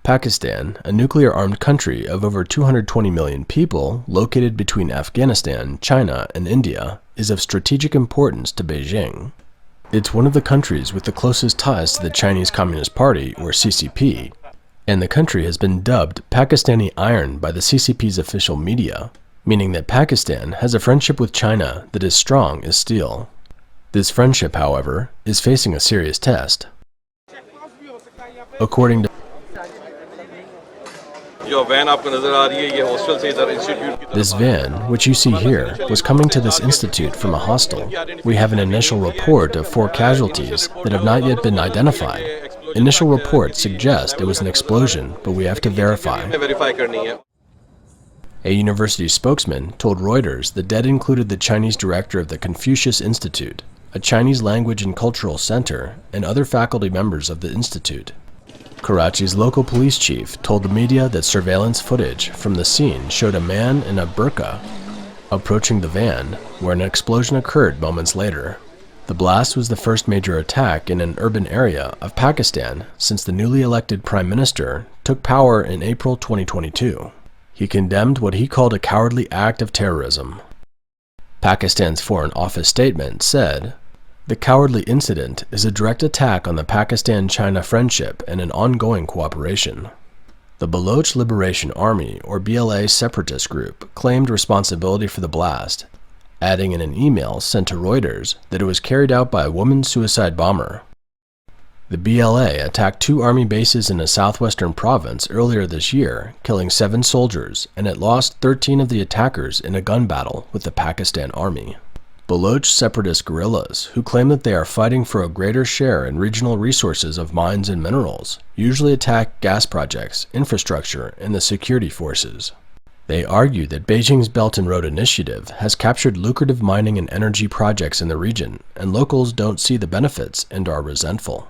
Pakistan, a nuclear-armed country of over 220 million people located between Afghanistan, China, and India, is of strategic importance to Beijing. It's one of the countries with the closest ties to the Chinese Communist Party, or CCP, and the country has been dubbed Pakistani Iron by the CCP's official media, meaning that Pakistan has a friendship with China that is strong as steel. This friendship, however, is facing a serious test. According to this van, which you see here, was coming to this institute from a hostel. We have an initial report of 4 casualties that have not yet been identified. Initial reports suggest it was an explosion, but we have to verify. A university spokesman told Reuters the dead included the Chinese director of the Confucius Institute, a Chinese language and cultural center, and other faculty members of the institute. Karachi's local police chief told the media that surveillance footage from the scene showed a man in a burqa approaching the van, where an explosion occurred moments later. The blast was the first major attack in an urban area of Pakistan since the newly elected prime minister took power in April 2022. He condemned what he called a cowardly act of terrorism. Pakistan's Foreign Office statement said, "The cowardly incident is a direct attack on the Pakistan-China friendship and an ongoing cooperation." The Baloch Liberation Army, or BLA separatist group, claimed responsibility for the blast, adding in an email sent to Reuters that it was carried out by a woman suicide bomber. The BLA attacked 2 army bases in a southwestern province earlier this year, killing 7 soldiers, and it lost 13 of the attackers in a gun battle with the Pakistan Army. Baloch separatist guerrillas, who claim that they are fighting for a greater share in regional resources of mines and minerals, usually attack gas projects, infrastructure, and the security forces. They argue that Beijing's Belt and Road Initiative has captured lucrative mining and energy projects in the region, and locals don't see the benefits and are resentful.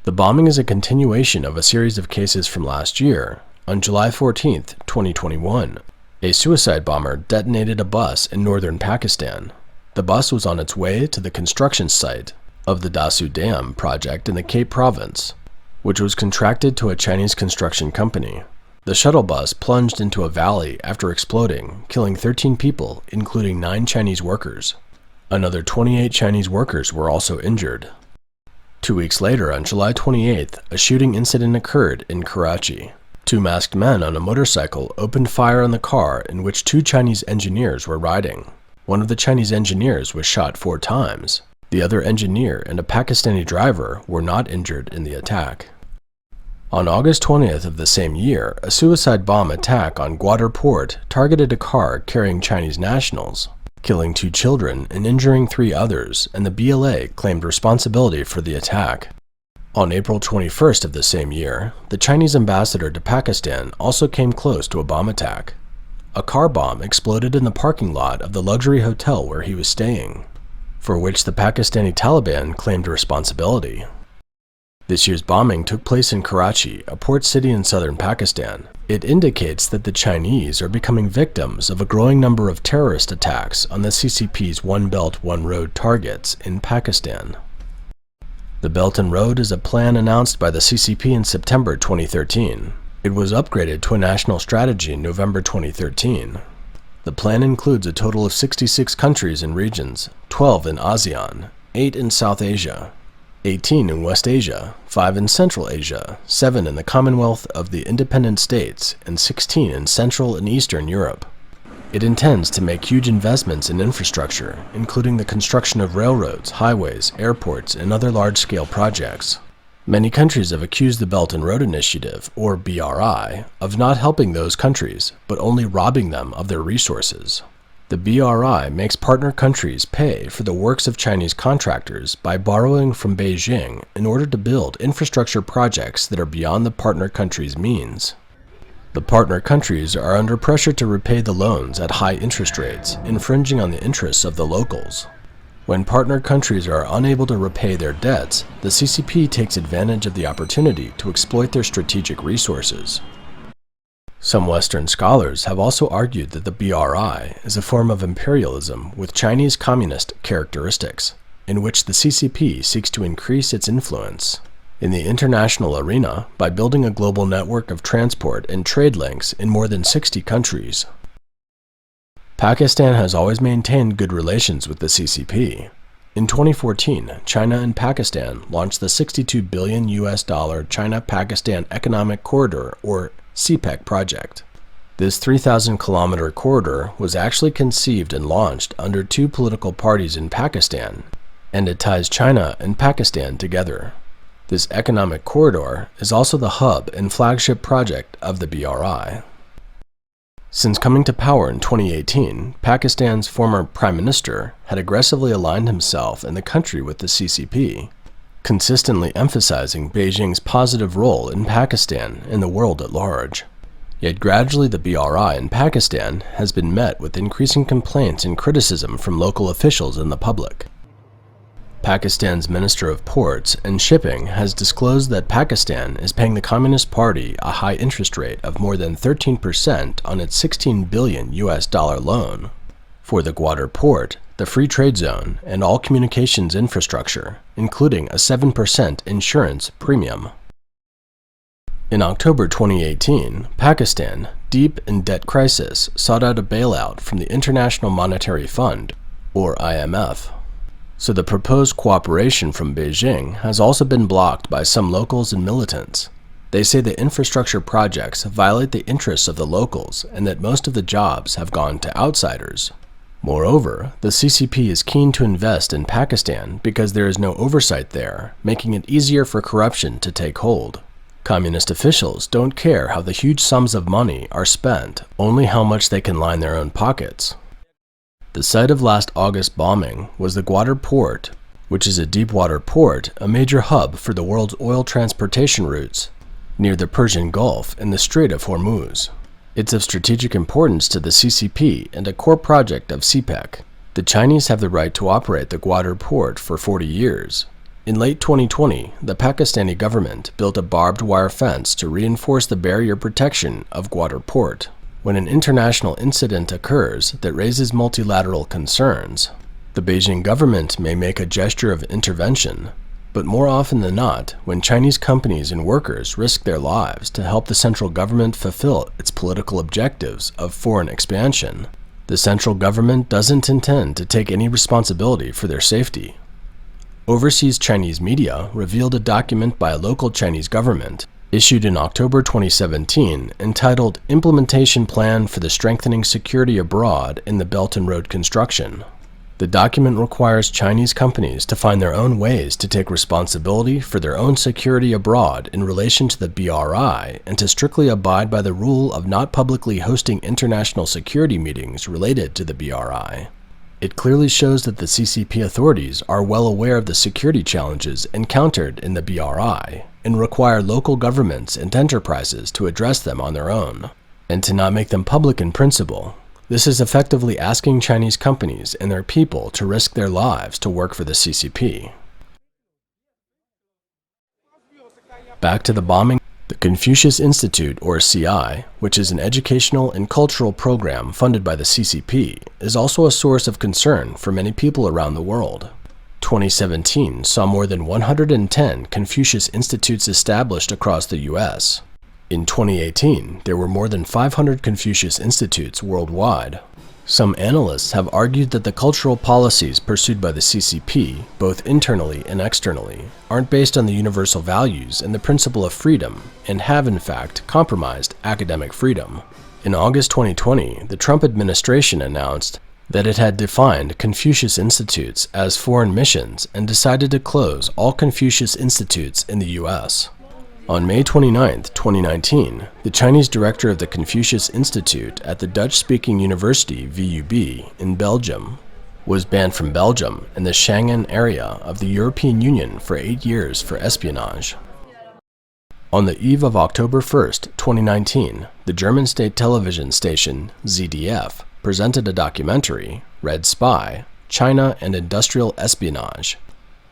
The bombing is a continuation of a series of cases from last year. On July 14, 2021, a suicide bomber detonated a bus in northern Pakistan. The bus was on its way to the construction site of the Dasu Dam project in the Cape Province, which was contracted to a Chinese construction company. The shuttle bus plunged into a valley after exploding, killing 13 people, including 9 Chinese workers. Another 28 Chinese workers were also injured. 2 weeks later, on July 28th, a shooting incident occurred in Karachi. 2 masked men on a motorcycle opened fire on the car in which 2 Chinese engineers were riding. One of the Chinese engineers was shot 4 times. The other engineer and a Pakistani driver were not injured in the attack. On August 20th of the same year, a suicide bomb attack on Gwadar Port targeted a car carrying Chinese nationals, killing 2 children and injuring 3 others, and the BLA claimed responsibility for the attack. On April 21st of the same year, the Chinese ambassador to Pakistan also came close to a bomb attack. A car bomb exploded in the parking lot of the luxury hotel where he was staying, for which the Pakistani Taliban claimed responsibility. This year's bombing took place in Karachi, a port city in southern Pakistan. It indicates that the Chinese are becoming victims of a growing number of terrorist attacks on the CCP's One Belt, One Road targets in Pakistan. The Belt and Road is a plan announced by the CCP in September 2013. It was upgraded to a national strategy in November 2013. The plan includes a total of 66 countries and regions, 12 in ASEAN, 8 in South Asia, 18 in West Asia, 5 in Central Asia, 7 in the Commonwealth of the Independent States, and 16 in Central and Eastern Europe. It intends to make huge investments in infrastructure, including the construction of railroads, highways, airports, and other large-scale projects. Many countries have accused the Belt and Road Initiative, or BRI, of not helping those countries, but only robbing them of their resources. The BRI makes partner countries pay for the works of Chinese contractors by borrowing from Beijing in order to build infrastructure projects that are beyond the partner countries' means. The partner countries are under pressure to repay the loans at high interest rates, infringing on the interests of the locals. When partner countries are unable to repay their debts, the CCP takes advantage of the opportunity to exploit their strategic resources. Some Western scholars have also argued that the BRI is a form of imperialism with Chinese communist characteristics, in which the CCP seeks to increase its influence. in the international arena by building a global network of transport and trade links in more than 60 countries. Pakistan has always maintained good relations with the CCP. In 2014, China and Pakistan launched the $62 billion China-Pakistan Economic Corridor, or CPEC project. This 3,000-kilometer corridor was actually conceived and launched under two political parties in Pakistan, and it ties China and Pakistan together. This economic corridor is also the hub and flagship project of the BRI. Since coming to power in 2018, Pakistan's former Prime Minister had aggressively aligned himself and the country with the CCP, consistently emphasizing Beijing's positive role in Pakistan and the world at large. Yet gradually the BRI in Pakistan has been met with increasing complaints and criticism from local officials and the public. Pakistan's Minister of Ports and Shipping has disclosed that Pakistan is paying the Communist Party a high interest rate of more than 13% on its $16 billion loan for the Gwadar port, the free trade zone, and all communications infrastructure, including a 7% insurance premium. In October 2018, Pakistan, deep in debt crisis, sought out a bailout from the International Monetary Fund, or IMF. So the proposed cooperation from Beijing has also been blocked by some locals and militants. They say the infrastructure projects violate the interests of the locals and that most of the jobs have gone to outsiders. Moreover, the CCP is keen to invest in Pakistan because there is no oversight there, making it easier for corruption to take hold. Communist officials don't care how the huge sums of money are spent, only how much they can line their own pockets. The site of last August bombing was the Gwadar port, which is a deep-water port, a major hub for the world's oil transportation routes, near the Persian Gulf and the Strait of Hormuz. It's of strategic importance to the CCP and a core project of CPEC. The Chinese have the right to operate the Gwadar port for 40 years. In late 2020, the Pakistani government built a barbed wire fence to reinforce the barrier protection of Gwadar port. When an international incident occurs that raises multilateral concerns, the Beijing government may make a gesture of intervention, but more often than not, when Chinese companies and workers risk their lives to help the central government fulfill its political objectives of foreign expansion, the central government doesn't intend to take any responsibility for their safety. Overseas Chinese media revealed a document by a local Chinese government issued in October 2017 entitled Implementation Plan for the Strengthening Security Abroad in the Belt and Road Construction. The document requires Chinese companies to find their own ways to take responsibility for their own security abroad in relation to the BRI and to strictly abide by the rule of not publicly hosting international security meetings related to the BRI. It clearly shows that the CCP authorities are well aware of the security challenges encountered in the BRI and require local governments and enterprises to address them on their own, and to not make them public in principle. This is effectively asking Chinese companies and their people to risk their lives to work for the CCP. Back to the bombing. The Confucius Institute, or CI, which is an educational and cultural program funded by the CCP, is also a source of concern for many people around the world. 2017 saw more than 110 Confucius Institutes established across the US. In 2018, there were more than 500 Confucius Institutes worldwide. Some analysts have argued that the cultural policies pursued by the CCP, both internally and externally, aren't based on the universal values and the principle of freedom, and have in fact compromised academic freedom. In August 2020, the Trump administration announced that it had defined Confucius Institutes as foreign missions and decided to close all Confucius Institutes in the US. On May 29, 2019, the Chinese director of the Confucius Institute at the Dutch-speaking university VUB in Belgium was banned from Belgium and the Schengen area of the European Union for 8 years for espionage. On the eve of October 1, 2019, the German state television station ZDF presented a documentary, Red Spy: China and Industrial Espionage,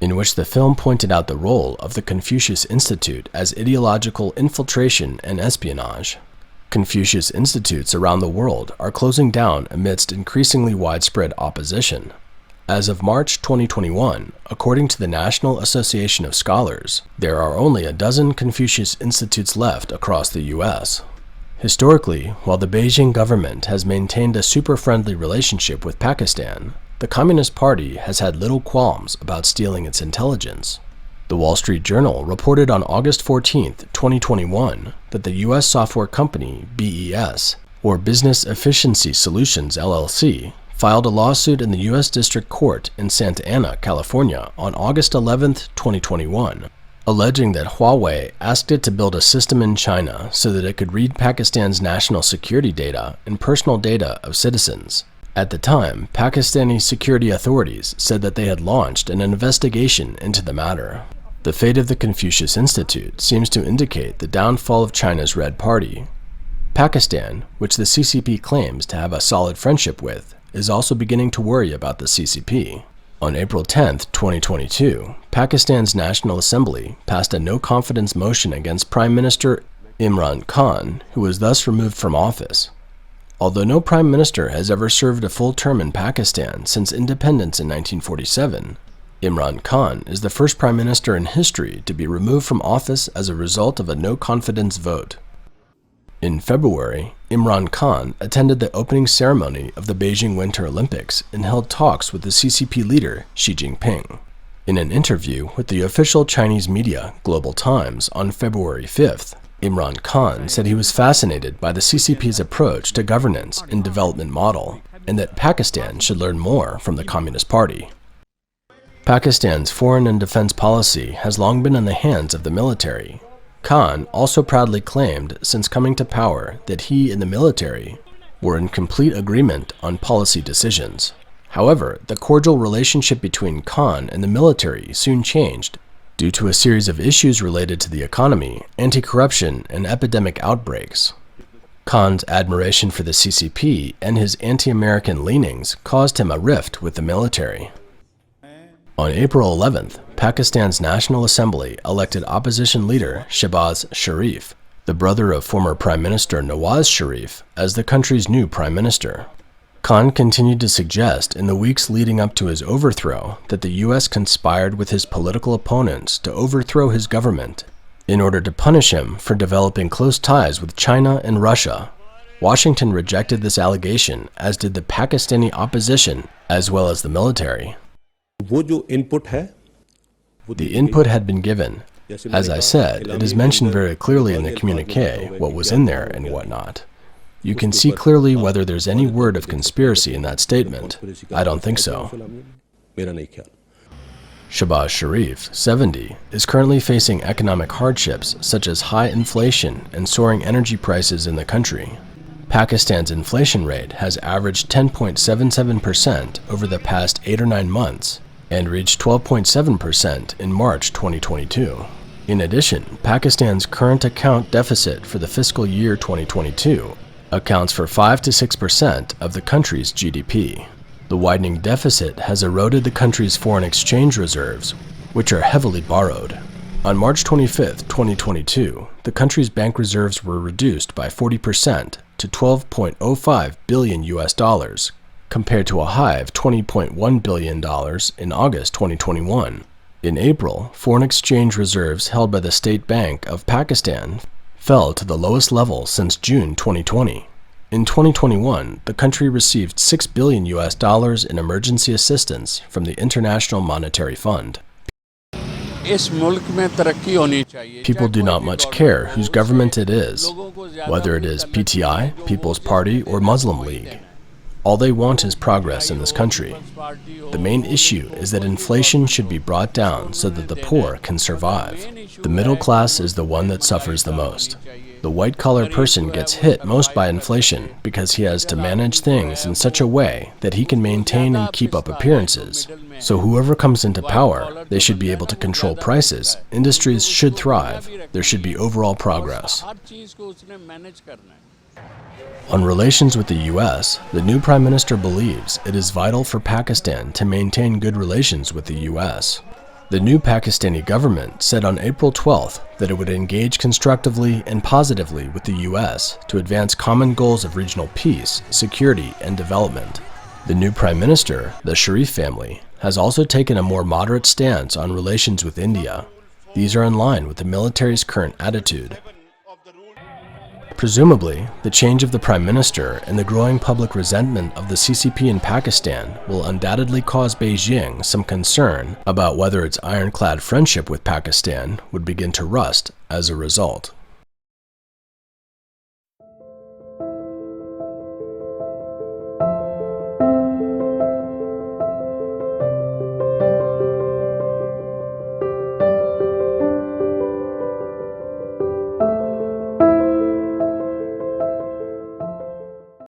in which the film pointed out the role of the Confucius Institute as ideological infiltration and espionage. Confucius Institutes around the world are closing down amidst increasingly widespread opposition. As of March 2021, according to the National Association of Scholars, there are only a dozen Confucius Institutes left across the U.S. Historically, while the Beijing government has maintained a super-friendly relationship with Pakistan, the Communist Party has had little qualms about stealing its intelligence. The Wall Street Journal reported on August 14, 2021, that the U.S. software company BES, or Business Efficiency Solutions LLC, filed a lawsuit in the U.S. District Court in Santa Ana, California on August 11, 2021, alleging that Huawei asked it to build a system in China so that it could read Pakistan's national security data and personal data of citizens. At the time, Pakistani security authorities said that they had launched an investigation into the matter. The fate of the Confucius Institute seems to indicate the downfall of China's Red Party. Pakistan, which the CCP claims to have a solid friendship with, is also beginning to worry about the CCP. On April 10, 2022, Pakistan's National Assembly passed a no-confidence motion against Prime Minister Imran Khan, who was thus removed from office. Although no prime minister has ever served a full term in Pakistan since independence in 1947, Imran Khan is the first prime minister in history to be removed from office as a result of a no-confidence vote. In February, Imran Khan attended the opening ceremony of the Beijing Winter Olympics and held talks with the CCP leader Xi Jinping. In an interview with the official Chinese media, Global Times, on February 5th, Imran Khan said he was fascinated by the CCP's approach to governance and development model, and that Pakistan should learn more from the Communist Party. Pakistan's foreign and defense policy has long been in the hands of the military. Khan also proudly claimed since coming to power that he and the military were in complete agreement on policy decisions. However, the cordial relationship between Khan and the military soon changed due to a series of issues related to the economy, anti-corruption, and epidemic outbreaks. Khan's admiration for the CCP and his anti-American leanings caused him a rift with the military. On April 11th, Pakistan's National Assembly elected opposition leader Shehbaz Sharif, the brother of former Prime Minister Nawaz Sharif, as the country's new Prime Minister. Khan continued to suggest in the weeks leading up to his overthrow that the U.S. conspired with his political opponents to overthrow his government in order to punish him for developing close ties with China and Russia. Washington rejected this allegation, as did the Pakistani opposition as well as the military. The input had been given. As I said, it is mentioned very clearly in the communique what was in there and what not. You can see clearly whether there's any word of conspiracy in that statement. I don't think so. Shehbaz Sharif, 70, is currently facing economic hardships such as high inflation and soaring energy prices in the country. Pakistan's inflation rate has averaged 10.77% over the past 8 or 9 months and reached 12.7% in March 2022. In addition, Pakistan's current account deficit for the fiscal year 2022 accounts for 5 to 6% of the country's GDP. The widening deficit has eroded the country's foreign exchange reserves, which are heavily borrowed. On March 25, 2022, the country's bank reserves were reduced by 40% to $12.05 billion, compared to a high of $20.1 billion in August 2021. In April, foreign exchange reserves held by the State Bank of Pakistan fell to the lowest level since June 2020. In 2021, the country received $6 billion in emergency assistance from the International Monetary Fund. People do not much care whose government it is, whether it is PTI, People's Party, or Muslim League. All they want is progress in this country. The main issue is that inflation should be brought down so that the poor can survive. The middle class is the one that suffers the most. The white-collar person gets hit most by inflation because he has to manage things in such a way that he can maintain and keep up appearances. So whoever comes into power, they should be able to control prices, industries should thrive, there should be overall progress. On relations with the U.S., the new Prime Minister believes it is vital for Pakistan to maintain good relations with the U.S. The new Pakistani government said on April 12th that it would engage constructively and positively with the U.S. to advance common goals of regional peace, security, and development. The new Prime Minister, the Sharif family, has also taken a more moderate stance on relations with India. These are in line with the military's current attitude. Presumably, the change of the Prime Minister and the growing public resentment of the CCP in Pakistan will undoubtedly cause Beijing some concern about whether its ironclad friendship with Pakistan would begin to rust as a result.